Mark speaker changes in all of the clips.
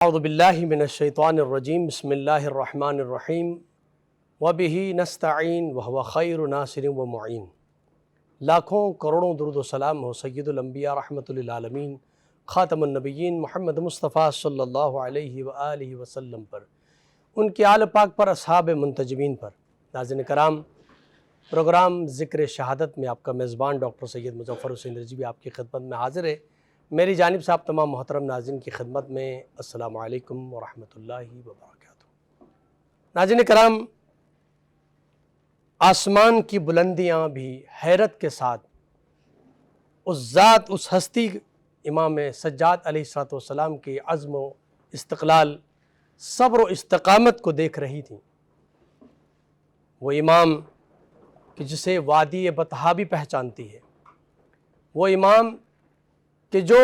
Speaker 1: اعوذ باللہ من الشیطان الرجیم بسم اللہ الرحمن الرحیم وبہ نستعین وہو خیر ناصر و معین۔ لاکھوں کروڑوں درود و سلام ہو سید الانبیاء رحمۃ للعالمین خاتم النبیین محمد مصطفیٰ صلی اللہ علیہ وآلہ وسلم پر، ان کی آل پاک پر، اصحاب منتجبین پر۔ ناظرین کرام، پروگرام ذکر شہادت میں آپ کا میزبان ڈاکٹر سید مظفر حسین رضوی آپ کی خدمت میں حاضر ہے۔ میری جانب سے آپ تمام محترم ناظرین کی خدمت میں السلام علیکم ورحمۃ اللہ وبرکاتہ۔ ناظرین کرام، آسمان کی بلندیاں بھی حیرت کے ساتھ اس ذات، اس ہستی امام سجاد علیہ السلام کے عزم و استقلال، صبر و استقامت کو دیکھ رہی تھیں۔ وہ امام کہ جسے وادی بطحا بھی پہچانتی ہے، وہ امام کہ جو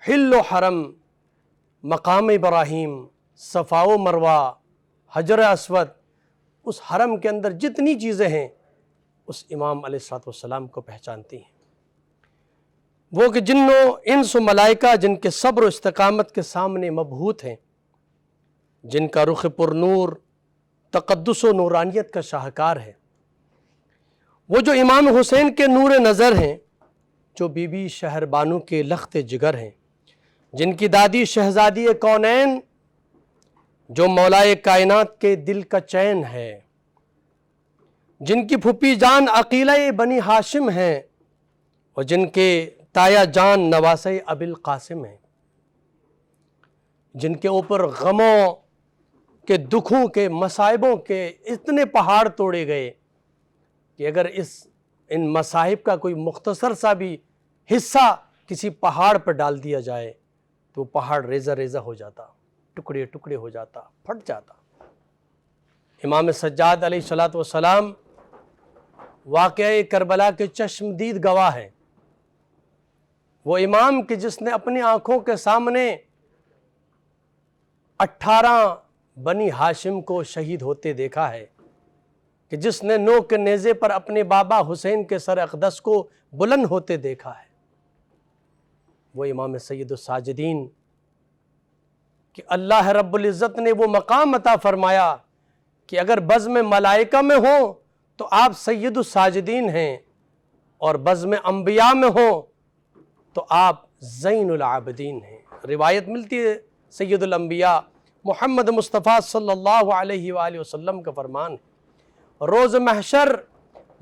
Speaker 1: حل و حرم، مقام ابراہیم، صفا و مروہ، حجر اسود، اس حرم کے اندر جتنی چیزیں ہیں اس امام علیہ السلام کو پہچانتی ہیں۔ وہ کہ جنوں انس و ملائکہ جن کے صبر و استقامت کے سامنے مبہوت ہیں، جن کا رخ پر نور تقدس و نورانیت کا شاہکار ہے، وہ جو امام حسین کے نور نظر ہیں، جو بی بی شہر بانو کے لخت جگر ہیں، جن کی دادی شہزادی کونین جو مولائے کائنات کے دل کا چین ہے، جن کی پھپھی جان عقیلہ بنی ہاشم ہیں، اور جن کے تایا جان نواسہ ابی القاسم ہیں، جن کے اوپر غموں کے، دکھوں کے، مصائبوں کے اتنے پہاڑ توڑے گئے کہ اگر ان مصائب کا کوئی مختصر سا بھی حصہ کسی پہاڑ پر ڈال دیا جائے تو وہ پہاڑ ریزہ ریزہ ہو جاتا، ٹکڑے ٹکڑے ہو جاتا، پھٹ جاتا۔ امام سجاد علیہ السلام واقعہ کربلا کے چشمدید گواہ ہیں۔ وہ امام کہ جس نے اپنی آنکھوں کے سامنے 18 بنی ہاشم کو شہید ہوتے دیکھا ہے، کہ جس نے نوک کے نیزے پر اپنے بابا حسین کے سر اقدس کو بلند ہوتے دیکھا ہے، وہ امام سید الساجدین کہ اللہ رب العزت نے وہ مقام عطا فرمایا کہ اگر بزم ملائکہ میں ہوں تو آپ سید الساجدین ہیں، اور بزم انبیاء میں ہوں تو آپ زین العابدین ہیں۔ روایت ملتی ہے سید الانبیاء محمد مصطفیٰ صلی اللہ علیہ وآلہ وسلم کا فرمان ہے، روز محشر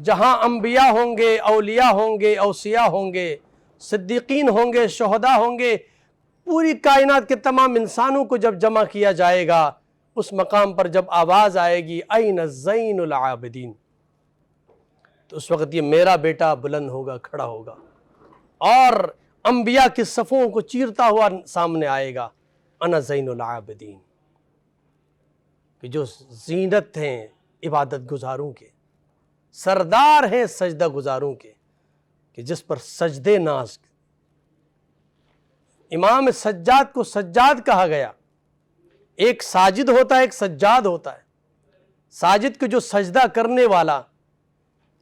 Speaker 1: جہاں انبیاء ہوں گے، اولیاء ہوں گے، اوصیاء ہوں گے، صدیقین ہوں گے، شہداء ہوں گے، پوری کائنات کے تمام انسانوں کو جب جمع کیا جائے گا، اس مقام پر جب آواز آئے گی این زین العابدین، تو اس وقت یہ میرا بیٹا بلند ہوگا، کھڑا ہوگا، اور انبیاء کی صفوں کو چیرتا ہوا سامنے آئے گا، انا زین العابدین، کہ جو زینت ہیں عبادت گزاروں کے، سردار ہیں سجدہ گزاروں کے، کہ جس پر سجدے ناز۔ امام سجاد کو سجاد کہا گیا۔ ایک ساجد ہوتا ہے، ایک سجاد ہوتا ہے۔ ساجد کو جو سجدہ کرنے والا،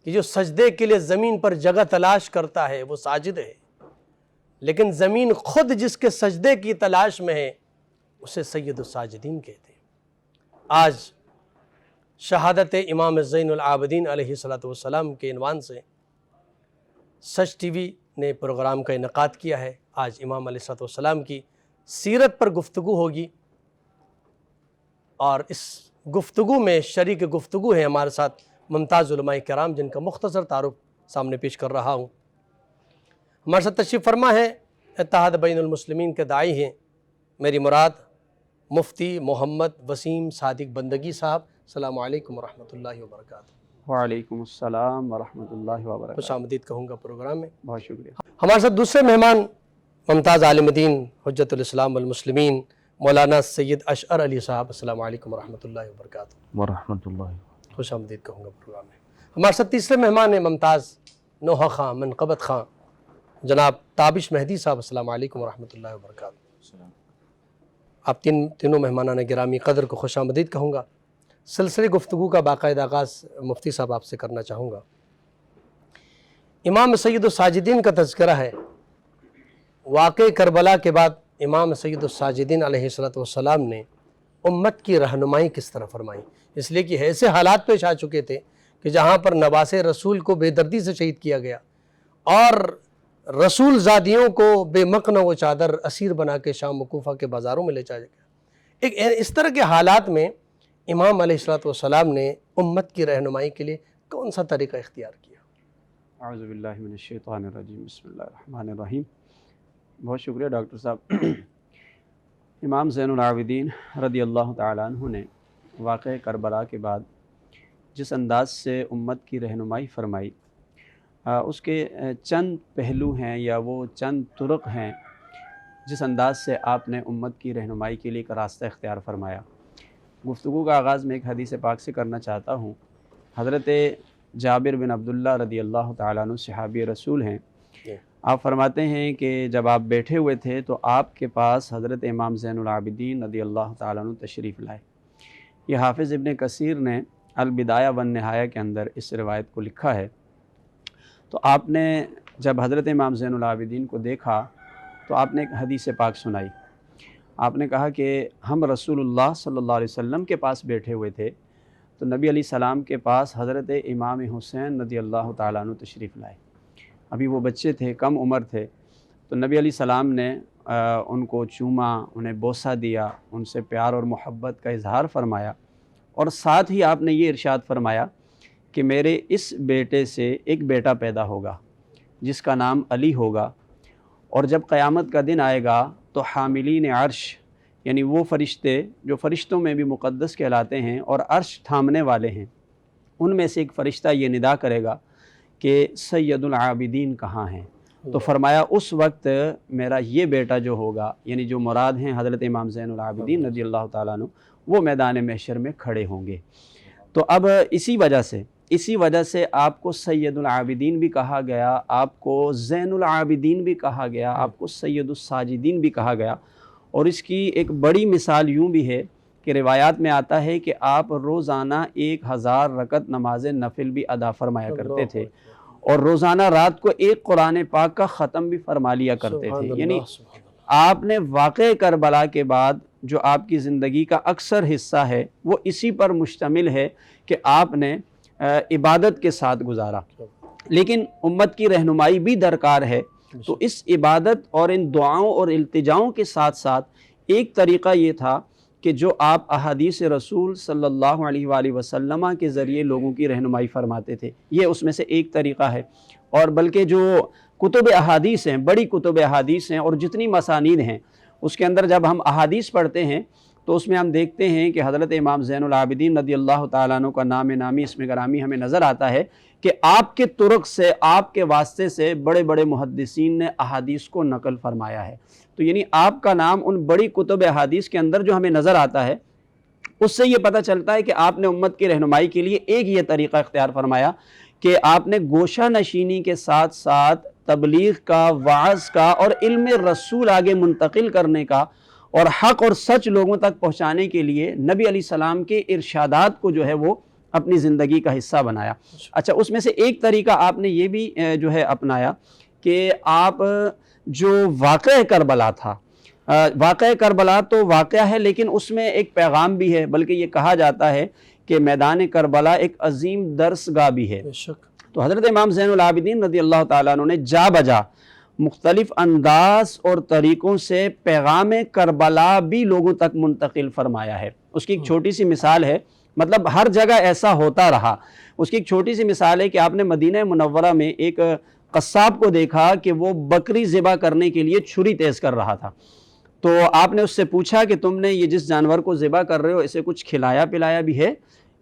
Speaker 1: کہ جو سجدے کے لیے زمین پر جگہ تلاش کرتا ہے، وہ ساجد ہے، لیکن زمین خود جس کے سجدے کی تلاش میں ہے اسے سید الساجدین کہتے ہیں۔ آج شہادت امام زین العابدین علیہ السلام کے عنوان سے سچ ٹی وی نے پروگرام کا انعقاد کیا ہے۔ آج امام علیہ السلام کی سیرت پر گفتگو ہوگی، اور اس گفتگو میں شریک گفتگو ہے ہمارے ساتھ ممتاز علماء کرام، جن کا مختصر تعارف سامنے پیش کر رہا ہوں۔ ہمارے ساتھ تشریف فرما ہے اتحاد بین المسلمین کے داعی ہیں، میری مراد مفتی محمد وسیم صادق بندگی صاحب۔ السلام علیکم ورحمۃ اللہ وبرکاتہ۔
Speaker 2: وعلیکم السلام ورحمۃ اللہ وبرکاتہ۔
Speaker 1: خوش آمدید کہوں گا پروگرام میں۔
Speaker 2: بہت شکریہ۔
Speaker 1: ہمارے ساتھ دوسرے مہمان ممتاز عالم دین، حجت الاسلام والمسلمین، مولانا سید اشعر علی صاحب۔ السلام علیکم ورحمۃ اللہ وبرکاتہ۔
Speaker 3: ورحمۃ اللہ۔
Speaker 1: خوش آمدید کہوں گا پروگرام میں۔ ہمارے ساتھ تیسرے مہمان ہیں ممتاز نوحہ خاں، منقبت خاں، جناب تابش مہدی صاحب۔ السلام علیکم ورحمۃ اللہ وبرکاتہ۔ آپ تینوں مہمانان گرامی قدر کو خوش آمدید کہوں گا۔ سلسلے گفتگو کا باقاعدہ آغاز مفتی صاحب آپ سے کرنا چاہوں گا۔ امام سید الساجدین کا تذکرہ ہے۔ واقع کربلا کے بعد امام سید الساجدین علیہ السلام نے امت کی رہنمائی کس طرح فرمائی، اس لیے کہ ایسے حالات پیش آ چکے تھے کہ جہاں پر نواس رسول کو بے دردی سے شہید کیا گیا اور رسول زادیوں کو بے مقن و چادر اسیر بنا کے شام و کوفہ کے بازاروں میں لے جایا گیا۔ ایک اس طرح کے حالات میں امام علیہ السلام نے امت کی رہنمائی کے لیے کون سا طریقہ اختیار کیا؟
Speaker 2: اعوذ باللہ من الشیطان الرجیم، بسم اللہ الرحمن الرحیم۔ بہت شکریہ ڈاکٹر صاحب۔ امام زین العابدین رضی اللہ تعالیٰ عنہ نے واقعہ کربلا کے بعد جس انداز سے امت کی رہنمائی فرمائی، اس کے چند پہلو ہیں یا وہ چند طرق ہیں جس انداز سے آپ نے امت کی رہنمائی کے لیے ایک راستہ اختیار فرمایا۔ گفتگو کا آغاز میں ایک حدیث پاک سے کرنا چاہتا ہوں۔ حضرت جابر بن عبداللہ رضی اللہ تعالیٰ عنہ صحابی رسول ہیں۔ آپ فرماتے ہیں کہ جب آپ بیٹھے ہوئے تھے تو آپ کے پاس حضرت امام زین العابدین رضی اللہ تعالیٰ عنہ تشریف لائے۔ یہ حافظ ابن کثیر نے البدایہ والنہایہ کے اندر اس روایت کو لکھا ہے۔ تو آپ نے جب حضرت امام زین العابدین کو دیکھا تو آپ نے ایک حدیث پاک سنائی۔ آپ نے کہا کہ ہم رسول اللہ صلی اللہ علیہ وسلم کے پاس بیٹھے ہوئے تھے تو نبی علیہ السلام کے پاس حضرت امام حسین رضی اللہ تعالیٰ عنہ تشریف لائے۔ ابھی وہ بچے تھے، کم عمر تھے، تو نبی علیہ السلام نے ان کو چوما، انہیں بوسہ دیا، ان سے پیار اور محبت کا اظہار فرمایا، اور ساتھ ہی آپ نے یہ ارشاد فرمایا کہ میرے اس بیٹے سے ایک بیٹا پیدا ہوگا جس کا نام علی ہوگا، اور جب قیامت کا دن آئے گا تو حاملین عرش، یعنی وہ فرشتے جو فرشتوں میں بھی مقدس کہلاتے ہیں اور عرش تھامنے والے ہیں، ان میں سے ایک فرشتہ یہ ندا کرے گا کہ سید العابدین کہاں ہیں؟ تو فرمایا اس وقت میرا یہ بیٹا جو ہوگا، یعنی جو مراد ہیں حضرت امام زین العابدین رضی اللہ تعالیٰ عنہ، وہ میدان محشر میں کھڑے ہوں گے۔ تو اب اسی وجہ سے آپ کو سید العابدین بھی کہا گیا، آپ کو زین العابدین بھی کہا گیا، آپ کو سید الساجدین بھی کہا گیا۔ اور اس کی ایک بڑی مثال یوں بھی ہے کہ روایات میں آتا ہے کہ آپ روزانہ 1000 رکعت نماز نفل بھی ادا فرمایا کرتے تھے، اور روزانہ رات کو ایک قرآن پاک کا ختم بھی فرما لیا کرتے تھے۔ یعنی آپ نے واقعہ کربلا کے بعد جو آپ کی زندگی کا اکثر حصہ ہے وہ اسی پر مشتمل ہے کہ آپ نے عبادت کے ساتھ گزارا، لیکن امت کی رہنمائی بھی درکار ہے۔ تو اس عبادت اور ان دعاؤں اور التجاؤں کے ساتھ ساتھ ایک طریقہ یہ تھا کہ جو آپ احادیث رسول صلی اللہ علیہ وآلہ وسلم کے ذریعے لوگوں کی رہنمائی فرماتے تھے، یہ اس میں سے ایک طریقہ ہے۔ اور بلکہ جو کتب احادیث ہیں، بڑی کتب احادیث ہیں، اور جتنی مسانید ہیں، اس کے اندر جب ہم احادیث پڑھتے ہیں تو اس میں ہم دیکھتے ہیں کہ حضرت امام زین العابدین رضی اللہ تعالیٰ عنہ کا نام نامی، اسم گرامی ہمیں نظر آتا ہے کہ آپ کے طرق سے، آپ کے واسطے سے بڑے بڑے محدثین نے احادیث کو نقل فرمایا ہے۔ تو یعنی آپ کا نام ان بڑی کتب احادیث کے اندر جو ہمیں نظر آتا ہے، اس سے یہ پتہ چلتا ہے کہ آپ نے امت کی رہنمائی کے لیے ایک یہ طریقہ اختیار فرمایا کہ آپ نے گوشہ نشینی کے ساتھ ساتھ تبلیغ کا، وعظ کا اور علم رسول آگے منتقل کرنے کا اور حق اور سچ لوگوں تک پہنچانے کے لیے نبی علیہ السلام کے ارشادات کو جو ہے وہ اپنی زندگی کا حصہ بنایا۔ اچھا، اس میں سے ایک طریقہ آپ نے یہ بھی جو ہے اپنایا کہ آپ جو واقعہ کربلا تھا، واقعہ کربلا تو واقعہ ہے لیکن اس میں ایک پیغام بھی ہے، بلکہ یہ کہا جاتا ہے کہ میدان کربلا ایک عظیم درس گاہ بھی ہے۔ تو حضرت امام زین العابدین رضی اللہ تعالیٰ عنہ نے جا بجا مختلف انداز اور طریقوں سے پیغام کربلا بھی لوگوں تک منتقل فرمایا ہے۔ اس کی ایک چھوٹی سی مثال ہے، مطلب ہر جگہ ایسا ہوتا رہا۔ اس کی ایک چھوٹی سی مثال ہے کہ آپ نے مدینہ منورہ میں ایک قصاب کو دیکھا کہ وہ بکری ذبح کرنے کے لیے چھری تیز کر رہا تھا۔ تو آپ نے اس سے پوچھا کہ تم نے یہ جس جانور کو ذبح کر رہے ہو اسے کچھ کھلایا پلایا بھی ہے؟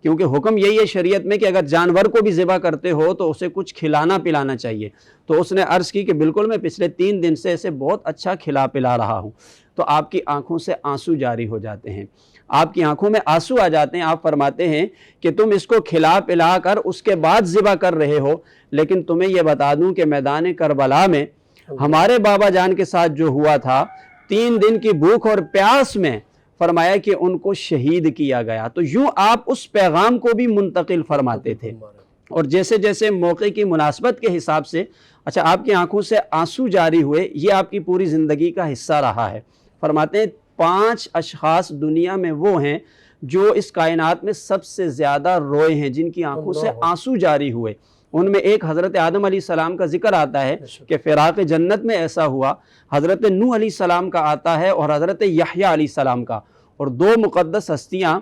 Speaker 2: کیونکہ حکم یہی ہے شریعت میں کہ اگر جانور کو بھی ذبح کرتے ہو تو اسے کچھ کھلانا پلانا چاہیے۔ تو اس نے عرض کی کہ بالکل، میں پچھلے 3 دن سے اسے بہت اچھا کھلا پلا رہا ہوں۔ تو آپ کی آنکھوں سے آنسو جاری ہو جاتے ہیں، آپ کی آنکھوں میں آنسو آ جاتے ہیں۔ آپ فرماتے ہیں کہ تم اس کو کھلا پلا کر اس کے بعد ذبح کر رہے ہو، لیکن تمہیں یہ بتا دوں کہ میدان کربلا میں ہمارے بابا جان کے ساتھ جو ہوا تھا، 3 دن کی بھوک اور پیاس میں فرمایا کہ ان کو شہید کیا گیا۔ تو یوں آپ اس پیغام کو بھی منتقل فرماتے تھے، اور جیسے جیسے موقع کی مناسبت کے حساب سے، اچھا، آپ کی آنکھوں سے آنسو جاری ہوئے، یہ آپ کی پوری زندگی کا حصہ رہا ہے۔ فرماتے ہیں 5 اشخاص دنیا میں وہ ہیں جو اس کائنات میں سب سے زیادہ روئے ہیں، جن کی آنکھوں سے آنسو جاری ہوئے۔ ان میں ایک حضرت آدم علیہ السلام کا ذکر آتا ہے کہ فراق جنت میں ایسا ہوا، حضرت نوح علیہ السلام کا آتا ہے اور حضرت یحییٰ علیہ السلام کا، اور 2 مقدس ہستیاں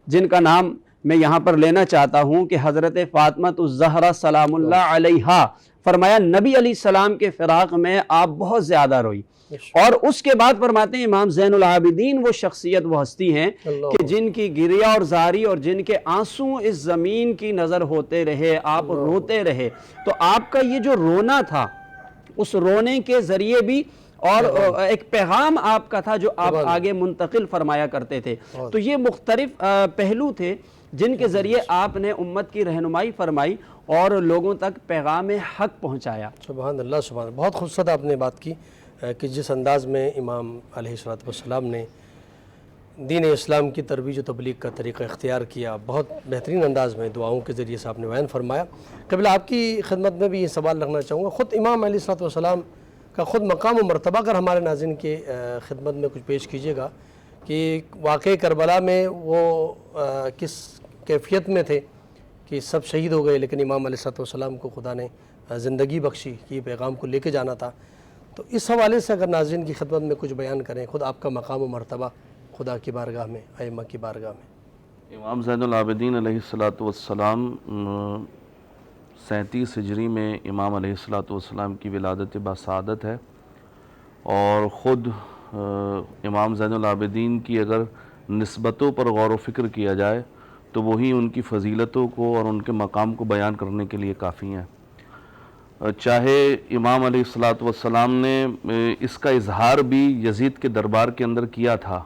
Speaker 2: جن کا نام میں یہاں پر لینا چاہتا ہوں کہ حضرت فاطمہ الزہرا سلام اللہ علیہا، فرمایا نبی علیہ السلام کے فراق میں آپ بہت زیادہ روئی، اور اس کے بعد فرماتے ہیں امام زین العابدین وہ شخصیت، وہ ہستی ہیں کہ جن کی گریہ اور زاری اور جن کے آنسو اس زمین کی نظر ہوتے رہے، آپ روتے رہے۔ تو آپ کا یہ جو رونا تھا، اس رونے کے ذریعے بھی اور ایک پیغام آپ کا تھا جو آپ آگے منتقل فرمایا کرتے تھے۔ تو یہ مختلف پہلو تھے جن کے ذریعے آپ نے امت کی رہنمائی فرمائی اور لوگوں تک پیغام حق پہنچایا۔
Speaker 1: سبحان اللہ، سبحان اللہ، بہت خوبصورت آپ نے بات کی کہ جس انداز میں امام علیہ السلام نے دین اسلام کی ترویج و تبلیغ کا طریقہ اختیار کیا، بہت بہترین انداز میں دعاؤں کے ذریعے سے آپ نے بیان فرمایا۔ قبلہ آپ کی خدمت میں بھی یہ سوال رکھنا چاہوں گا، خود امام علیہ السلام کا خود مقام و مرتبہ اگر ہمارے ناظرین کے خدمت میں کچھ پیش کیجیے گا کہ واقعہ کربلا میں وہ کس کیفیت میں تھے کہ سب شہید ہو گئے، لیکن امام علیہ السلام کو خدا نے زندگی بخشی کہ یہ پیغام کو لے کے جانا تھا۔ تو اس حوالے سے اگر ناظرین کی خدمت میں کچھ بیان کریں، خود آپ کا مقام و مرتبہ خدا کی بارگاہ میں، ائمہ کی بارگاہ میں۔
Speaker 3: امام زین العابدین علیہ السلام 37 ہجری میں امام علیہ السلام کی ولادت بسعادت ہے، اور خود امام زین العابدین کی اگر نسبتوں پر غور و فکر کیا جائے تو وہی ان کی فضیلتوں کو اور ان کے مقام کو بیان کرنے کے لیے کافی ہیں۔ چاہے امام علیہ السلام نے اس کا اظہار بھی یزید کے دربار کے اندر کیا تھا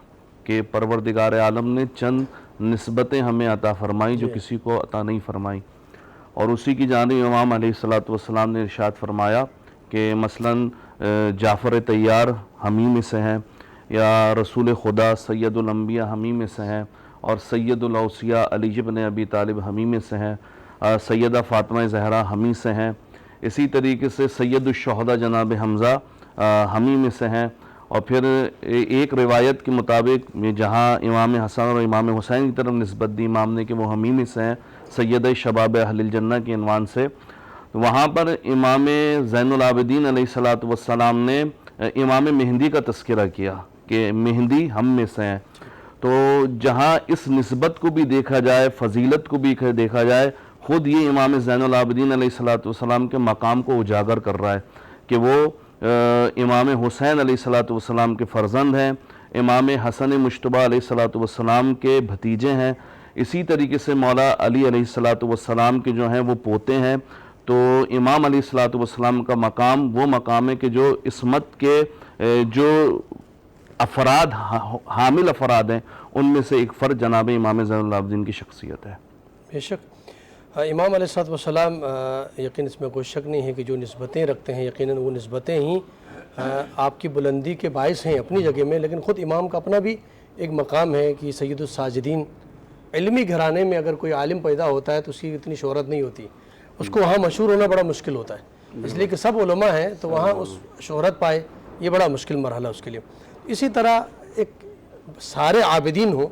Speaker 3: کہ پروردگار عالم نے چند نسبتیں ہمیں عطا فرمائی جو کسی کو عطا نہیں فرمائی، اور اسی کی جانب امام علیہ السلام نے ارشاد فرمایا کہ مثلاً جعفر طیار ہمیں میں سے ہیں، یا رسول خدا سید الانبیاء ہمیں میں سے ہیں، اور سید الاوصیاء علی بن ابی طالب ہمیں میں سے ہیں، سیدہ فاطمہ زہرا ہمیں سے ہیں، اسی طریقے سے سید الشہداء جناب حمزہ ہمیں میں سے ہیں، اور پھر ایک روایت کے مطابق جہاں امام حسن اور امام حسین کی طرف نسبت دی امام نے کہ وہ ہمیں میں سے ہیں سید شباب اہل الجنہ کے عنوان سے، وہاں پر امام زین العابدین علیہ السلام نے امام مہدی کا تذکرہ کیا کہ مہدی ہم میں سے ہیں۔ تو جہاں اس نسبت کو بھی دیکھا جائے، فضیلت کو بھی دیکھا جائے، خود یہ امام زین العابدین علیہ السلام کے مقام کو اجاگر کر رہا ہے کہ وہ امام حسین علیہ السلام کے فرزند ہیں، امام حسن مجتبی علیہ السلام کے بھتیجے ہیں، اسی طریقے سے مولا علی علیہ السلام کے جو ہیں وہ پوتے ہیں۔ تو امام علیہ السلام کا مقام وہ مقام ہے کہ جو عصمت کے جو افراد حامل افراد ہیں ان میں سے ایک فرد جناب امام زین العابدین کی شخصیت ہے۔
Speaker 1: بے شک امام علیہ السلام یقین اس میں کوئی شک نہیں ہے کہ جو نسبتیں رکھتے ہیں یقیناً وہ نسبتیں ہی آپ کی بلندی کے باعث ہیں اپنی جگہ میں، لیکن خود امام کا اپنا بھی ایک مقام ہے کہ سید الساجدین، علمی گھرانے میں اگر کوئی عالم پیدا ہوتا ہے تو اس کی اتنی شہرت نہیں ہوتی، اس کو وہاں مشہور ہونا بڑا مشکل ہوتا ہے، اس لیے کہ سب علماء ہیں تو وہاں اس شہرت پائے یہ بڑا مشکل مرحلہ اس کے لیے۔ اسی طرح ایک سارے عابدین ہوں،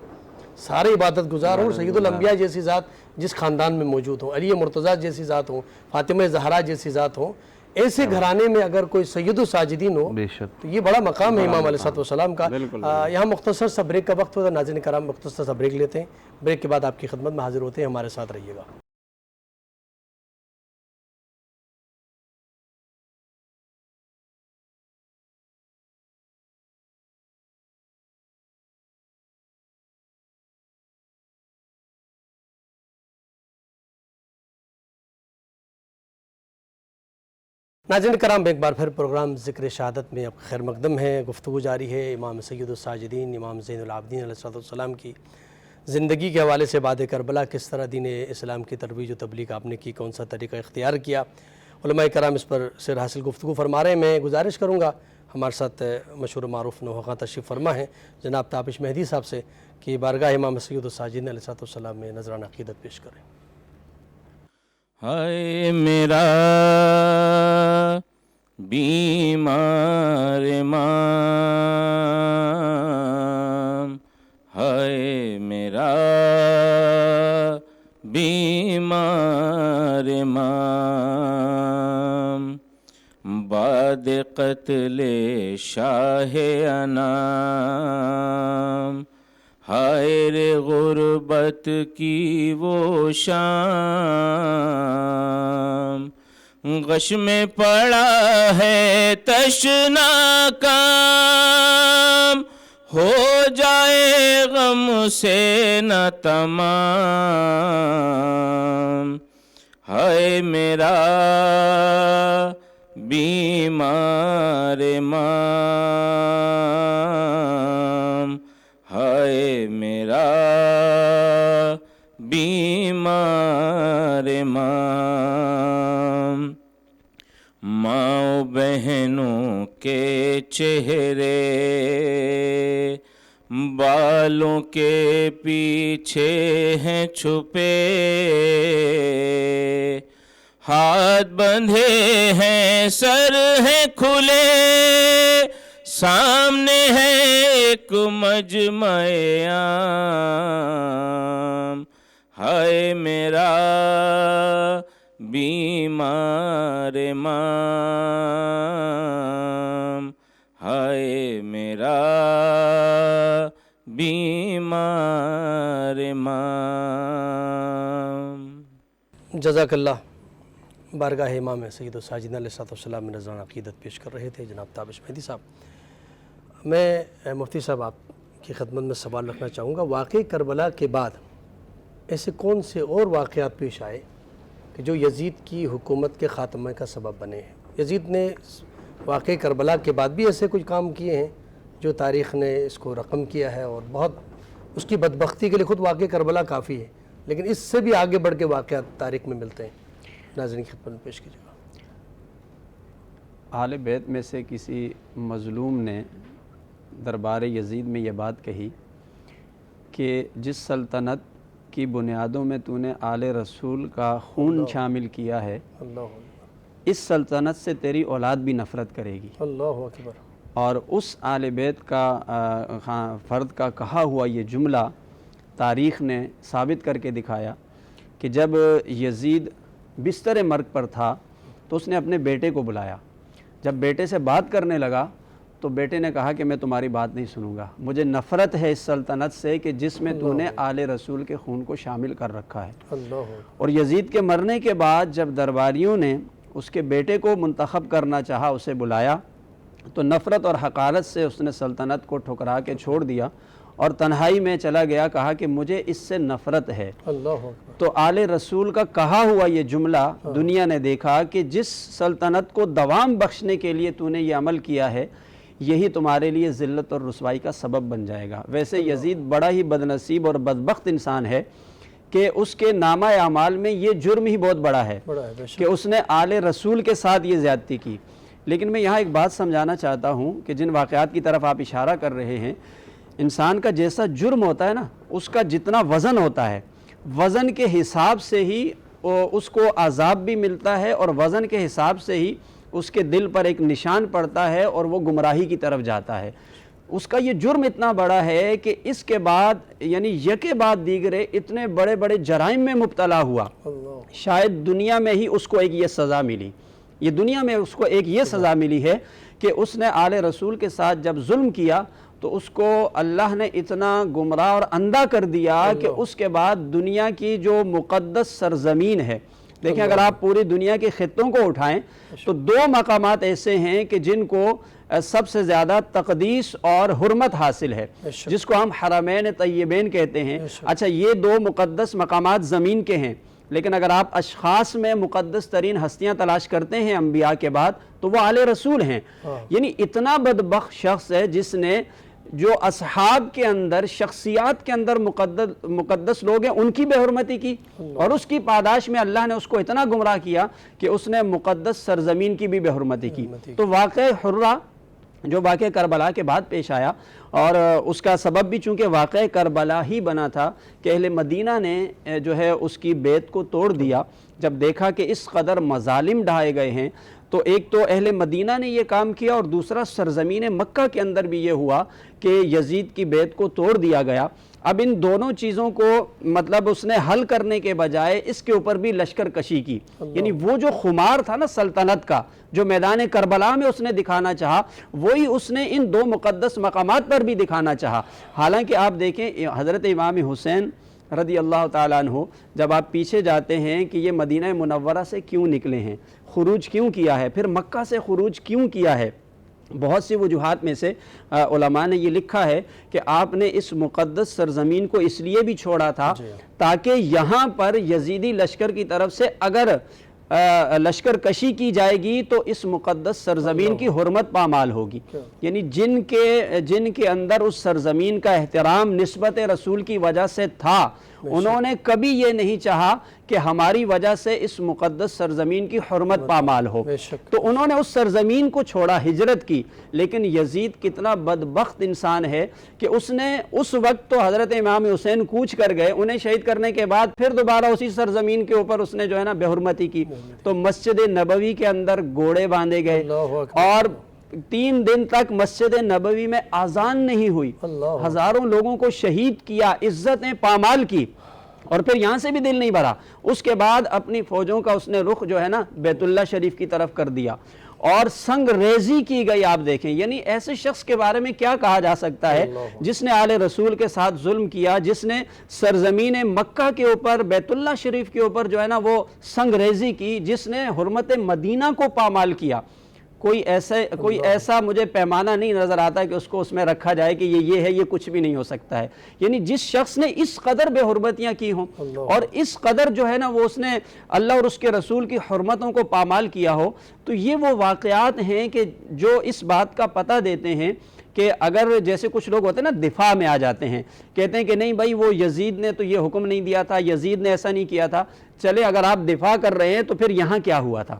Speaker 1: سارے عبادت گزار ہوں، سید الانبیاء جیسی ذات جس خاندان میں موجود ہوں، علی مرتضیٰ جیسی ذات ہوں، فاطمہ زہرا جیسی ذات ہوں، ایسے گھرانے میں اگر کوئی سید الساجدین ہو تو یہ بڑا مقام ہے امام علیہ السلام کا۔ یہاں مختصر سا بریک کا وقت ہوتا ہے، ناظرین کرام مختصر سا بریک لیتے ہیں، بریک کے بعد آپ کی خدمت میں حاضر ہوتے ہیں، ہمارے ساتھ رہیے گا۔ ناظرین کرام ایک بار پھر پروگرام ذکر شہادت میں اب خیر مقدم ہے، گفتگو جاری ہے امام سید الساجدین امام زین العابدین علیہ السلام کی زندگی کے حوالے سے بعد کربلا کس طرح دین اسلام کی ترویج و تبلیغ آپ نے کی، کون سا طریقہ اختیار کیا، علماء کرام اس پر سیر حاصل گفتگو فرما رہے ہیں۔ میں گزارش کروں گا ہمارے ساتھ مشہور معروف نوحہ تشریف فرما ہیں جناب تابش مہدی صاحب سے کہ بارگاہ امام سید الساجدین علیہ السلام میں نذرانہ عقیدت پیش کریں۔
Speaker 4: ہائے میرا بیمار ماں انام، بعد قتل شاہ انام، ہائے رے غربت کی وہ شام، غش میں پڑا ہے تشنا کام، ہو جائے غم سے نہ تمام، ہائے میرا بیمار مام، ہائے میرا بیمار مام، ماں بہنوں کے چہرے بالوں کے پیچھے ہیں چھپے، ہاتھ بندھے ہیں سر ہیں کھلے، سامنے ہے ایک مجمع عام، ہائے میرا بیمار مام، ہائے میرا بیمار مام۔
Speaker 1: جزاک اللہ۔ بارگاہ امام سید الساجدین علیہ السلام میں نذران عقیدت پیش کر رہے تھے جناب تابش مہدی صاحب۔ میں مفتی صاحب آپ کی خدمت میں سوال رکھنا چاہوں گا، واقعہ کربلا کے بعد ایسے کون سے اور واقعات پیش آئے کہ جو یزید کی حکومت کے خاتمے کا سبب بنے ہیں؟ یزید نے واقعہ کربلا کے بعد بھی ایسے کچھ کام کیے ہیں جو تاریخ نے اس کو رقم کیا ہے، اور بہت اس کی بدبختی کے لیے خود واقعہ کربلا کافی ہے، لیکن اس سے بھی آگے بڑھ کے واقعات تاریخ میں ملتے ہیں۔ ناظرین کی خدمت میں پیش کیجیے گا۔
Speaker 2: اہل بیت میں سے کسی مظلوم نے دربار یزید میں یہ بات کہی کہ جس سلطنت کی بنیادوں میں تو نے آل رسول کا خون شامل کیا ہے،
Speaker 1: اللہ
Speaker 2: اس سلطنت سے تیری اولاد بھی نفرت کرے گی۔
Speaker 1: اللہ اکبر۔
Speaker 2: اور اس آل بیت کا فرد کا کہا ہوا یہ جملہ تاریخ نے ثابت کر کے دکھایا کہ جب یزید بستر مرگ پر تھا تو اس نے اپنے بیٹے کو بلایا، جب بیٹے سے بات کرنے لگا تو بیٹے نے کہا کہ میں تمہاری بات نہیں سنوں گا، مجھے نفرت ہے اس سلطنت سے کہ جس میں تو نے آل رسول کے خون کو شامل کر رکھا ہے۔ اور یزید کے مرنے کے بعد جب درباریوں نے اس کے بیٹے کو منتخب کرنا چاہا، اسے بلایا، تو نفرت اور حقارت سے اس نے سلطنت کو ٹھکرا کے چھوڑ دیا اور تنہائی میں چلا گیا، کہا کہ مجھے اس سے نفرت ہے۔ تو آل رسول کا کہا ہوا یہ جملہ دنیا نے دیکھا کہ جس سلطنت کو دوام بخشنے کے لیے تو نے یہ عمل کیا ہے، یہی تمہارے لیے ذلت اور رسوائی کا سبب بن جائے گا۔ ویسے یزید بڑا ہی بدنصیب اور بدبخت انسان ہے کہ اس کے نامہ اعمال میں یہ جرم ہی بہت بڑا ہے کہ اس نے آل رسول کے ساتھ یہ زیادتی کی۔ لیکن میں یہاں ایک بات سمجھانا چاہتا ہوں کہ جن واقعات کی طرف آپ اشارہ کر رہے ہیں، انسان کا جیسا جرم ہوتا ہے نا، اس کا جتنا وزن ہوتا ہے، وزن کے حساب سے ہی اس کو عذاب بھی ملتا ہے، اور وزن کے حساب سے ہی اس کے دل پر ایک نشان پڑتا ہے اور وہ گمراہی کی طرف جاتا ہے۔ اس کا یہ جرم اتنا بڑا ہے کہ اس کے بعد یعنی یکے بعد دیگرے اتنے بڑے بڑے جرائم میں مبتلا ہوا، شاید دنیا میں ہی اس کو ایک یہ سزا ملی، یہ دنیا میں اس کو ایک یہ سزا ملی ہے کہ اس نے آل رسول کے ساتھ جب ظلم کیا تو اس کو اللہ نے اتنا گمراہ اور اندھا کر دیا کہ اس کے بعد دنیا کی جو مقدس سرزمین ہے، دیکھیں اگر آپ پوری دنیا کے خطوں کو اٹھائیں تو 2 مقامات ایسے ہیں کہ جن کو سب سے زیادہ تقدیس اور حرمت حاصل ہے، جس کو ہم حرمین طیبین کہتے ہیں۔ اچھا، یہ 2 مقدس مقامات زمین کے ہیں، لیکن اگر آپ اشخاص میں مقدس ترین ہستیاں تلاش کرتے ہیں انبیاء کے بعد تو وہ آل رسول ہیں۔ یعنی اتنا بدبخت شخص ہے جس نے جو اصحاب کے اندر، شخصیات کے اندر مقدس لوگ ہیں، ان کی بے حرمتی کی، اور اس کی پاداش میں اللہ نے اس کو اتنا گمراہ کیا کہ اس نے مقدس سرزمین کی بھی بے حرمتی کی۔ تو واقعہ حرہ جو واقعہ کربلا کے بعد پیش آیا، اور اس کا سبب بھی چونکہ واقعہ کربلا ہی بنا تھا کہ اہل مدینہ نے جو ہے اس کی بیعت کو توڑ دیا۔ جب دیکھا کہ اس قدر مظالم ڈھائے گئے ہیں تو ایک تو اہل مدینہ نے یہ کام کیا، اور دوسرا سرزمین مکہ کے اندر بھی یہ ہوا کہ یزید کی بیعت کو توڑ دیا گیا۔ اب ان دونوں چیزوں کو مطلب اس نے حل کرنے کے بجائے اس کے اوپر بھی لشکر کشی کی، یعنی وہ جو خمار تھا نا سلطنت کا، جو میدان کربلا میں اس نے دکھانا چاہا، وہی اس نے ان دو مقدس مقامات پر بھی دکھانا چاہا۔ حالانکہ آپ دیکھیں حضرت امام حسین رضی اللہ تعالیٰ عنہ، جب آپ پیچھے جاتے ہیں کہ یہ مدینہ منورہ سے کیوں نکلے ہیں، خروج کیوں کیا ہے، پھر مکہ سے خروج کیوں کیا ہے، بہت سی وجوہات میں سے علماء نے یہ لکھا ہے کہ آپ نے اس مقدس سرزمین کو اس لیے بھی چھوڑا تھا تاکہ یہاں پر یزیدی لشکر کی طرف سے اگر لشکر کشی کی جائے گی تو اس مقدس سرزمین کی حرمت پامال ہوگی، یعنی جن کے اندر اس سرزمین کا احترام نسبت رسول کی وجہ سے تھا، انہوں نے کبھی یہ نہیں چاہا کہ ہماری وجہ سے اس مقدس سرزمین کی حرمت پامال ہو، تو انہوں نے اس سرزمین کو چھوڑا، ہجرت کی۔ لیکن یزید کتنا بدبخت انسان ہے کہ اس نے اس وقت تو حضرت امام حسین کوچ کر گئے، انہیں شہید کرنے کے بعد پھر دوبارہ اسی سرزمین کے اوپر اس نے جو ہے نا بے حرمتی کی، تو مسجد نبوی کے اندر گھوڑے باندھے گئے اور 3 دن تک مسجد نبوی میں اذان نہیں ہوئی، ہزاروں لوگوں کو شہید کیا، عزتیں پامال کی، اور پھر یہاں سے بھی دل نہیں بھرا۔ اس کے بعد اپنی فوجوں کا اس نے رخ جو ہے نا بیت اللہ شریف کی طرف کر دیا اور سنگ ریزی کی گئی۔ آپ دیکھیں یعنی ایسے شخص کے بارے میں کیا کہا جا سکتا ہے جس نے آل رسول کے ساتھ ظلم کیا، جس نے سرزمین مکہ کے اوپر بیت اللہ شریف کے اوپر جو ہے نا وہ سنگ ریزی کی، جس نے حرمت مدینہ کو پامال کیا۔ کوئی ایسا مجھے پیمانہ نہیں نظر آتا کہ اس کو اس میں رکھا جائے کہ یہ ہے، یہ کچھ بھی نہیں ہو سکتا ہے۔ یعنی جس شخص نے اس قدر بے حرمتیاں کی ہوں اور اس قدر جو ہے نا وہ اس نے اللہ اور اس کے رسول کی حرمتوں کو پامال کیا ہو، تو یہ وہ واقعات ہیں کہ جو اس بات کا پتہ دیتے ہیں کہ اگر جیسے کچھ لوگ ہوتے ہیں نا دفاع میں آ جاتے ہیں، کہتے ہیں کہ نہیں بھائی وہ یزید نے تو یہ حکم نہیں دیا تھا، یزید نے ایسا نہیں کیا تھا، چلے اگر آپ دفاع کر رہے ہیں تو پھر یہاں کیا ہوا تھا؟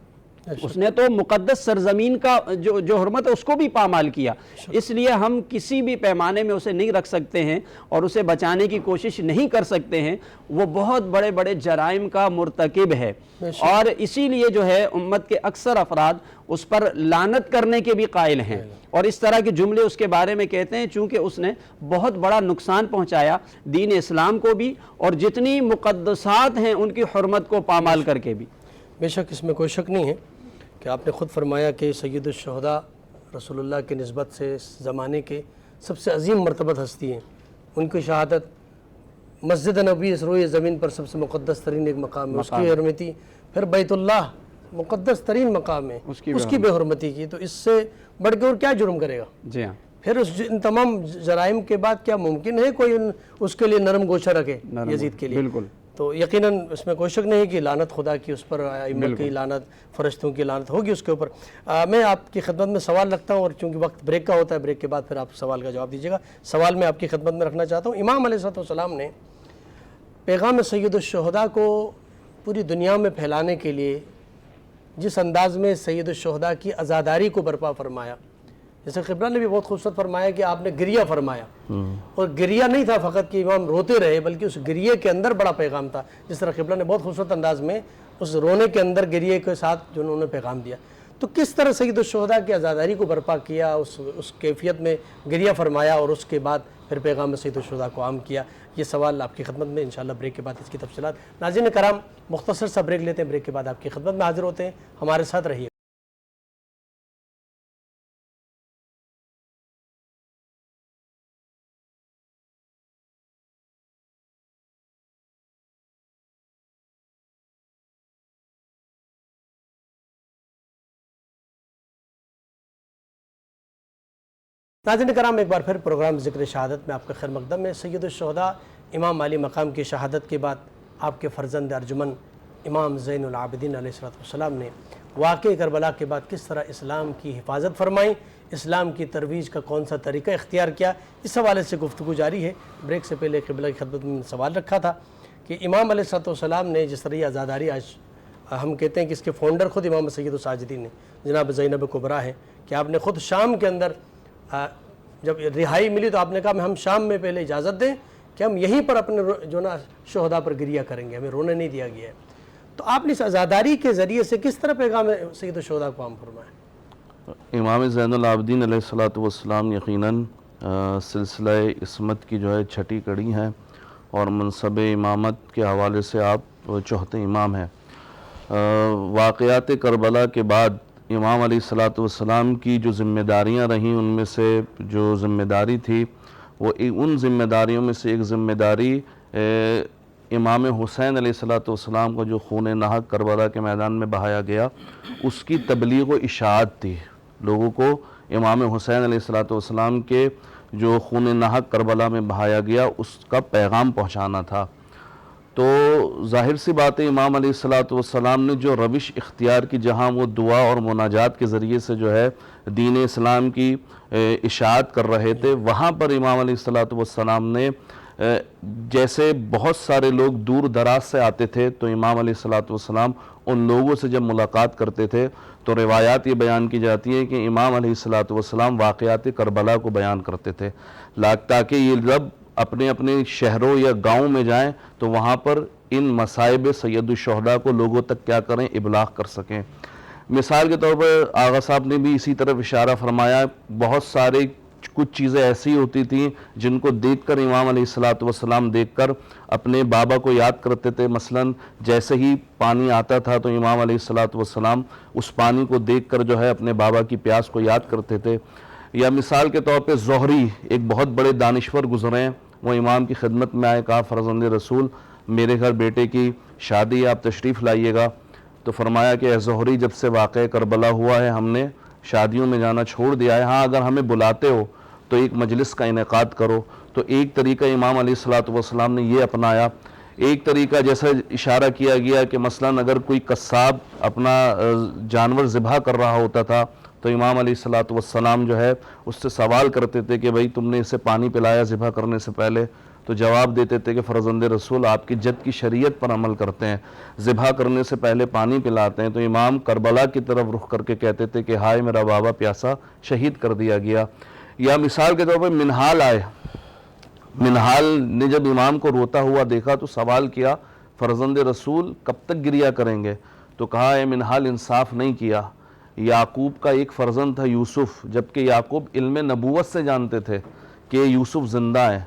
Speaker 2: اس نے تو مقدس سرزمین کا جو حرمت ہے اس کو بھی پامال کیا، اس لیے ہم کسی بھی پیمانے میں اسے نہیں رکھ سکتے ہیں اور اسے بچانے کی کوشش نہیں کر سکتے ہیں۔ وہ بہت بڑے بڑے جرائم کا مرتکب ہے اور اسی لیے جو ہے امت کے اکثر افراد اس پر لعنت کرنے کے بھی قائل ہیں اور اس طرح کے جملے اس کے بارے میں کہتے ہیں، چونکہ اس نے بہت بڑا نقصان پہنچایا دین اسلام کو بھی اور جتنی مقدسات ہیں ان کی حرمت کو پامال کر کے بھی۔
Speaker 1: بے شک اس میں کوئی شک نہیں ہے کہ آپ نے خود فرمایا کہ سید الشہداء رسول اللہ کی نسبت سے اس زمانے کے سب سے عظیم مرتبت ہستی ہیں، ان کی شہادت مسجد نبوی اس روئے زمین پر سب سے مقدس ترین ایک مقام ہے، اس کی حرمتی، پھر بیت اللہ مقدس ترین مقام ہے، اس کی بے حرمتی کی، تو اس سے بڑھ کے اور کیا جرم کرے گا؟
Speaker 2: جی ہاں،
Speaker 1: پھر ان تمام جرائم کے بعد کیا ممکن ہے کوئی اس کے لیے نرم گوشہ رکھے یزید کے لیے؟
Speaker 2: بالکل،
Speaker 1: تو یقیناً اس میں کوئی شک نہیں کہ لعنت خدا کی اس پر، ائمہ کی لعنت، فرشتوں کی لعنت ہوگی اس کے اوپر۔ میں آپ کی خدمت میں سوال رکھتا ہوں اور چونکہ وقت بریک کا ہوتا ہے، بریک کے بعد پھر آپ سوال کا جواب دیجیے گا۔ سوال میں آپ کی خدمت میں رکھنا چاہتا ہوں، امام علیہ السلام نے پیغام سید الشہداء کو پوری دنیا میں پھیلانے کے لیے جس انداز میں سید الشہداء کی عزاداری کو برپا فرمایا، جیسے قبلہ نے بھی بہت خوبصورت فرمایا کہ آپ نے گریہ فرمایا، اور گریہ نہیں تھا فقط کہ امام روتے رہے، بلکہ اس گریہ کے اندر بڑا پیغام تھا، جس طرح قبلہ نے بہت خوبصورت انداز میں اس رونے کے اندر گریہ کے ساتھ جو انہوں نے پیغام دیا۔ تو کس طرح سید الشہداء کی عزاداری کو برپا کیا، اس کیفیت میں گریہ فرمایا اور اس کے بعد پھر پیغام سید الشہداء کو عام کیا، یہ سوال آپ کی خدمت میں انشاءاللہ بریک کے بعد اس کی تفصیلات۔ ناظرین کرام مختصر سا بریک لیتے ہیں، بریک کے بعد آپ کی خدمت میں حاضر ہوتے ہیں، ہمارے ساتھ رہیے۔ ناظرین کرام ایک بار پھر پروگرام ذکر شہادت میں آپ کا خیر مقدم ہے۔ سید الشہداء امام علی مقام کی شہادت کے بعد آپ کے فرزند ارجمن امام زین العابدین علیہ السلام نے واقعہ کربلا کے بعد کس طرح اسلام کی حفاظت فرمائی، اسلام کی ترویج کا کون سا طریقہ اختیار کیا، اس حوالے سے گفتگو جاری ہے۔ بریک سے پہلے قبلہ کی خدمت میں سوال رکھا تھا کہ امام علیہ السلام نے جس طرح یہ عزاداری، آج ہم کہتے ہیں کہ اس کے فاؤنڈر خود امام سید الساجدین نے جناب زینب کبریٰ ہے، کہ آپ نے خود شام کے اندر جب رہائی ملی تو آپ نے کہا ہم شام میں پہلے اجازت دیں کہ ہم یہیں پر اپنے جو نا شہداء پر گریہ کریں گے، ہمیں رونے نہیں دیا گیا ہے۔ تو آپ نے اس عزاداری کے ذریعے سے کس طرح پیغام سید الشہداء کو عام فرمایا؟
Speaker 3: امام زین العابدین علیہ السلام یقیناً سلسلہ عصمت کی جو ہے چھٹی کڑی ہے اور منصب امامت کے حوالے سے آپ چوتھے امام ہیں۔ واقعات کربلا کے بعد امام علیہ الصلوۃ والسلام کی جو ذمہ داریاں رہیں ان میں سے جو ذمہ داری تھی وہ ان ذمہ داریوں میں سے ایک ذمہ داری امام حسین علیہ الصلوۃ والسلام کو جو خون ناحق کربلا کے میدان میں بہایا گیا اس کی تبلیغ و اشاعت تھی۔ لوگوں کو امام حسین علیہ الصلوۃ والسلام کے جو خون ناحق کربلا میں بہایا گیا اس کا پیغام پہنچانا تھا۔ تو ظاہر سی بات ہے امام علیہ الصلوۃ والسلام نے جو روش اختیار کی، جہاں وہ دعا اور مناجات کے ذریعے سے جو ہے دین اسلام کی اشاعت کر رہے تھے، وہاں پر امام علیہ الصلوۃ والسلام نے جیسے بہت سارے لوگ دور دراز سے آتے تھے تو امام علیہ الصلوۃ والسلام ان لوگوں سے جب ملاقات کرتے تھے تو روایات یہ بیان کی جاتی ہیں کہ امام علیہ الصلوۃ والسلام واقعات کربلا کو بیان کرتے تھے تاکہ یہ جب اپنے اپنے شہروں یا گاؤں میں جائیں تو وہاں پر ان مصائب سید الشہداء کو لوگوں تک کیا کریں، ابلاغ کر سکیں۔ مثال کے طور پر آغا صاحب نے بھی اسی طرف اشارہ فرمایا، بہت سارے کچھ چیزیں ایسی ہوتی تھیں جن کو دیکھ کر امام علیہ الصلوۃ والسلام دیکھ کر اپنے بابا کو یاد کرتے تھے۔ مثلا جیسے ہی پانی آتا تھا تو امام علیہ الصلوۃ والسلام اس پانی کو دیکھ کر جو ہے اپنے بابا کی پیاس کو یاد کرتے تھے۔ یا مثال کے طور پہ زہری ایک بہت بڑے دانشور گزرے ہیں، وہ امام کی خدمت میں آئے، کہا فرزند رسول میرے گھر بیٹے کی شادی ہے، آپ تشریف لائیے گا۔ تو فرمایا کہ اے زہری جب سے واقعہ کربلا ہوا ہے ہم نے شادیوں میں جانا چھوڑ دیا ہے، ہاں اگر ہمیں بلاتے ہو تو ایک مجلس کا انعقاد کرو۔ تو ایک طریقہ امام علیہ الصلوۃ والسلام نے یہ اپنایا۔ ایک طریقہ جیسا اشارہ کیا گیا کہ مثلا اگر کوئی قصاب اپنا جانور ذبح کر رہا ہوتا تھا تو امام علیہ الصلوۃ والسلام جو ہے اس سے سوال کرتے تھے کہ بھئی تم نے اسے پانی پلایا ذبح کرنے سے پہلے؟ تو جواب دیتے تھے کہ فرزند رسول آپ کی جد کی شریعت پر عمل کرتے ہیں، ذبح کرنے سے پہلے پانی پلاتے ہیں۔ تو امام کربلا کی طرف رخ کر کے کہتے تھے کہ ہائے میرا بابا پیاسا، شہید کر دیا گیا۔ یا مثال کے طور پر منہال آئے، منہال نے جب امام کو روتا ہوا دیکھا تو سوال کیا فرزند رسول کب تک گریا کریں گے؟ تو کہا اے منہال انصاف نہیں کیا، یعقوب کا ایک فرزند تھا یوسف، جبکہ یعقوب علم نبوت سے جانتے تھے کہ یوسف زندہ ہیں،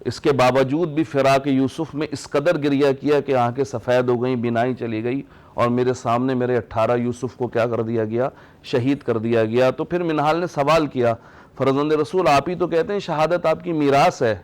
Speaker 3: اس کے باوجود بھی فراق یوسف میں اس قدر گریہ کیا کہ آنکھیں سفید ہو گئیں، بینائی چلی گئی، اور میرے سامنے میرے 18 یوسف کو کیا کر دیا گیا؟ شہید کر دیا گیا۔ تو پھر منہال نے سوال کیا فرزند رسول آپ ہی تو کہتے ہیں شہادت آپ کی میراث ہے۔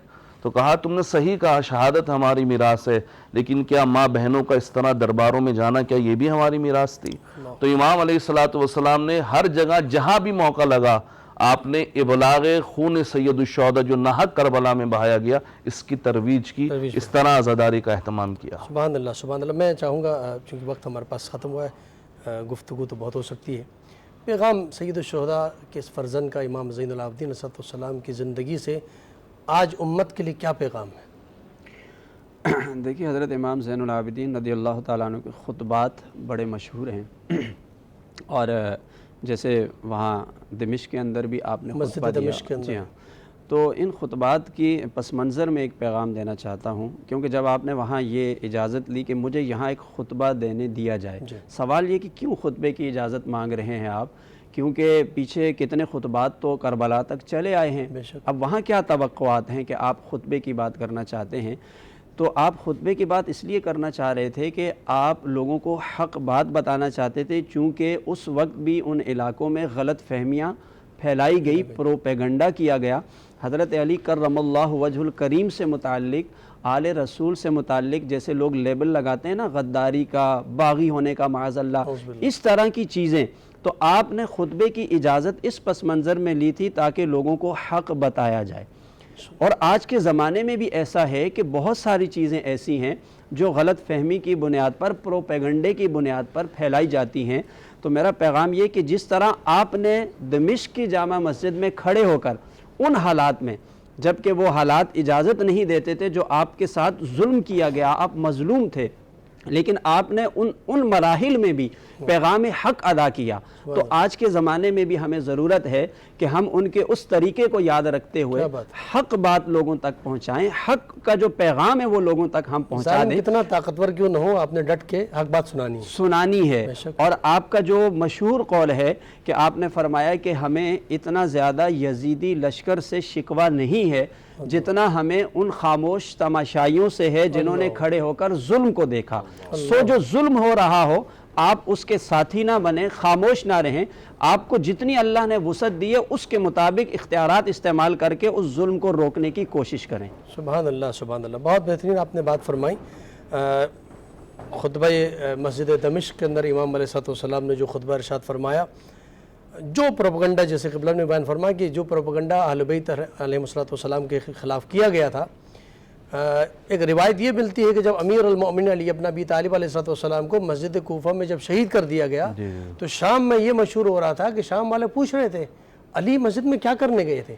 Speaker 3: تو کہا تم نے صحیح کہا، شہادت ہماری میراث ہے، لیکن کیا ماں بہنوں کا اس طرح درباروں میں جانا کیا یہ بھی ہماری میراث تھی؟ تو امام علیہ الصلوۃ والسلام نے ہر جگہ جہاں بھی موقع لگا آپ نے ابلاغ خون سید الشہداء جو ناحق کربلا میں بہایا گیا اس کی ترویج کی، اس طرح عزاداری کا اہتمام کیا۔
Speaker 1: سبحان اللہ سبحان اللہ۔ میں چاہوں گا چونکہ وقت ہمارے پاس ختم ہوا ہے، گفتگو تو بہت ہو سکتی ہے، پیغام سید الشہداء کے اس فرزند کا امام زین العابدین علیہ السلام کی زندگی سے آج امت کے لیے کیا پیغام ہے؟
Speaker 2: دیکھیے حضرت امام زین العابدین رضی اللہ تعالیٰ عنہ کے خطبات بڑے مشہور ہیں، اور جیسے وہاں دمشق کے اندر بھی آپ نے خطبہ دیا،
Speaker 1: دمشق کے اندر،
Speaker 2: جی ہاں، تو ان خطبات کی پس منظر میں ایک پیغام دینا چاہتا ہوں، کیونکہ جب آپ نے وہاں یہ اجازت لی کہ مجھے یہاں ایک خطبہ دینے دیا جائے، سوال یہ کہ کیوں خطبے کی اجازت مانگ رہے ہیں آپ؟ کیونکہ پیچھے کتنے خطبات تو کربلا تک چلے آئے ہیں، اب وہاں کیا توقعات ہیں کہ آپ خطبے کی بات کرنا چاہتے ہیں؟ تو آپ خطبے کی بات اس لیے کرنا چاہ رہے تھے کہ آپ لوگوں کو حق بات بتانا چاہتے تھے، چونکہ اس وقت بھی ان علاقوں میں غلط فہمیاں پھیلائی گئی، پروپیگنڈا کیا گیا، حضرت علی کرم اللہ وجہ الکریم سے متعلق، آل رسول سے متعلق جیسے لوگ لیبل لگاتے ہیں نا، غداری کا، باغی ہونے کا معاذ اللہ، اس طرح کی چیزیں، تو آپ نے خطبے کی اجازت اس پس منظر میں لی تھی تاکہ لوگوں کو حق بتایا جائے۔ اور آج کے زمانے میں بھی ایسا ہے کہ بہت ساری چیزیں ایسی ہیں جو غلط فہمی کی بنیاد پر، پروپیگنڈے کی بنیاد پر پھیلائی جاتی ہیں۔ تو میرا پیغام یہ کہ جس طرح آپ نے دمشق کی جامع مسجد میں کھڑے ہو کر ان حالات میں، جبکہ وہ حالات اجازت نہیں دیتے تھے، جو آپ کے ساتھ ظلم کیا گیا، آپ مظلوم تھے، لیکن آپ نے ان مراحل میں بھی پیغام حق ادا کیا. تو آج کے زمانے میں بھی ہمیں ضرورت ہے کہ ہم ان کے اس طریقے کو یاد رکھتے ہوئے حق بات لوگوں تک پہنچائیں. حق کا جو پیغام ہے وہ لوگوں تک ہم پہنچا دیں.
Speaker 1: کتنا طاقتور کیوں نہ ہو، آپ نے ڈٹ کے حق بات سنانی
Speaker 2: ہے. اور آپ کا جو مشہور قول ہے کہ آپ نے فرمایا کہ ہمیں اتنا زیادہ یزیدی لشکر سے شکوہ نہیں ہے جتنا ہمیں ان خاموش تماشائیوں سے ہے جنہوں نے کھڑے ہو کر ظلم کو دیکھا. سو جو ظلم ہو رہا ہو آپ اس کے ساتھی نہ بنیں، خاموش نہ رہیں. آپ کو جتنی اللہ نے وسعت دی ہے اس کے مطابق اختیارات استعمال کر کے اس ظلم کو روکنے کی کوشش کریں.
Speaker 1: سبحان اللہ سبحان اللہ، بہت بہترین آپ نے بات فرمائی. خطبہ مسجد دمشق کے اندر امام علیہ السلام نے جو خطبہ ارشاد فرمایا، جو پروپیگنڈا، جیسے قبلہ نے بیان فرمایا کہ جو پروپیگنڈا اہل بیت علیہ السلام کے خلاف کیا گیا تھا، ایک روایت یہ ملتی ہے کہ جب امیر المؤمنین علی ابن ابی طالب علیہ السلام کو مسجد کوفہ میں جب شہید کر دیا گیا تو شام میں یہ مشہور ہو رہا تھا کہ شام والے پوچھ رہے تھے علی مسجد میں کیا کرنے گئے تھے،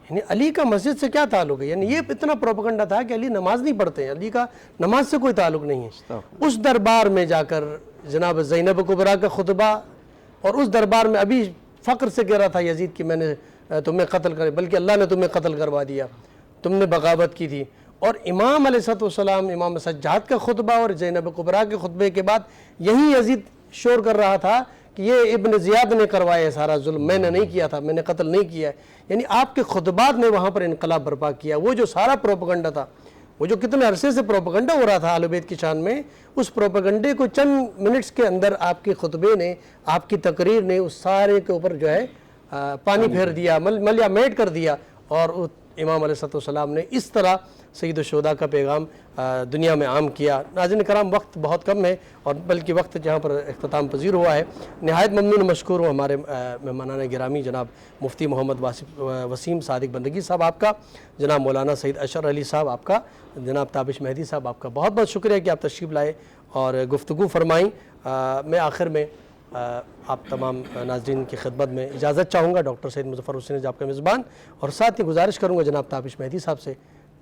Speaker 1: یعنی علی کا مسجد سے کیا تعلق ہے. یعنی یہ اتنا پروپیگنڈا تھا کہ علی نماز نہیں پڑھتے ہیں، علی کا نماز سے کوئی تعلق نہیں ہے. اس دربار میں جا کر جناب زینب کبریٰ کا خطبہ، اور اس دربار میں ابھی فخر سے کہہ رہا تھا یزید کہ میں نے تمہیں قتل کر، بلکہ اللہ نے تمہیں قتل کروا دیا، تم نے بغاوت کی تھی. اور امام علیہ السلام، امام سجاد کا خطبہ اور زینب کبریٰ کے خطبے کے بعد یہی یزید شور کر رہا تھا کہ یہ ابن زیاد نے کروایا ہے سارا ظلم، میں نے نہیں کیا تھا، میں نے قتل نہیں کیا ہے. یعنی آپ کے خطبات نے وہاں پر انقلاب برپا کیا. وہ جو سارا پروپیگنڈا تھا، وہ جو کتنے عرصے سے پروپیگنڈا ہو رہا تھا اہل بیت کی شان میں، اس پروپیگنڈے کو چند منٹس کے اندر آپ کے خطبے نے، آپ کی تقریر نے اس سارے کے اوپر جو ہے پانی پھیر دیا، ملیا میٹ کر دیا. اور امام علیہ السلام نے اس طرح سید الشہداء کا پیغام دنیا میں عام کیا. ناظرین کرام، وقت بہت کم ہے اور بلکہ وقت جہاں پر اختتام پذیر ہوا ہے. نہایت ممنون مشکور ہوں ہمارے مہمانان گرامی جناب مفتی محمد وسیم صادق بندگی صاحب آپ کا، جناب مولانا سید اشرف علی صاحب آپ کا، جناب تابش مہدی صاحب آپ کا. بہت بہت شکریہ کہ آپ تشریف لائے اور گفتگو فرمائیں. میں آخر میں آپ تمام ناظرین کی خدمت میں اجازت چاہوں گا. ڈاکٹر سید مظفر حسین آپ کا میزبان، اور ساتھ ہی گزارش کروں گا جناب تابش مہدی صاحب سے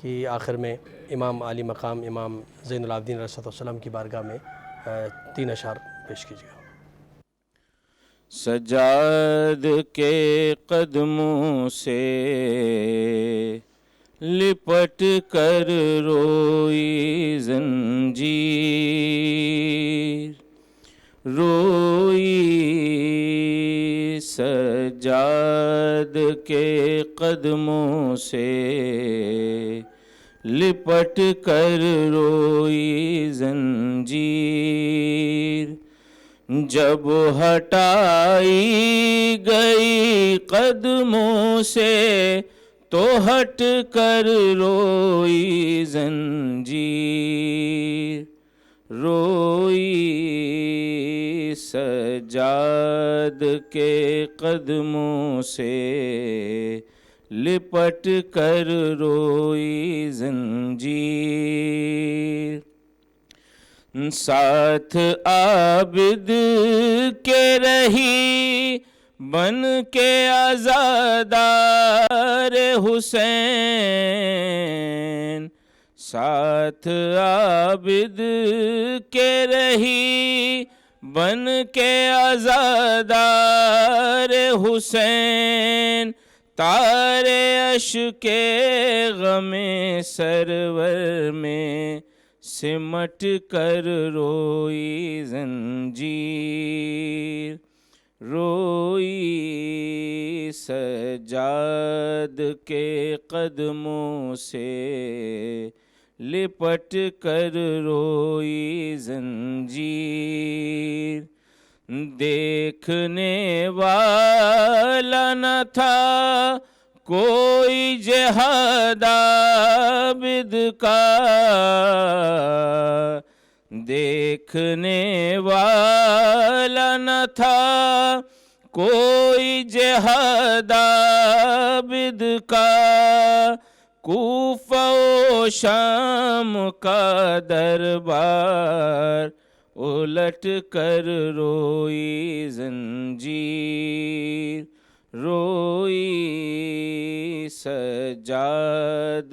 Speaker 1: کہ آخر میں امام عالی مقام امام زین العابدین علیہ السلام کی بارگاہ میں 3 اشعار پیش کیجیے گا.
Speaker 4: سجاد کے قدموں سے لپٹ کر روئی زنجیر، روئی سجاد کے قدموں سے لپٹ کر روئی زنجیر. جب ہٹائی گئی قدموں سے تو ہٹ کر روئی زنجیر، روئی سجاد کے قدموں سے لپٹ کر روئی زنجیر. ساتھ عابد کے رہی بن کے عزادار حسین، ساتھ عابد کے رہی بن کے عزادار حسین. تارے اشک غم سرور میں سمٹ کر روئی زنجیر، روئی سجاد کے قدموں سے لپٹ کر روئی زنجیر. دیکھنے والا نہ تھا کوئی جہاد عابد کا، دیکھنے والا نہ تھا کوئی جہاد عابد کا. کوفہ و شام کا دربار الٹ کر روئی زنجیر، روئی سجاد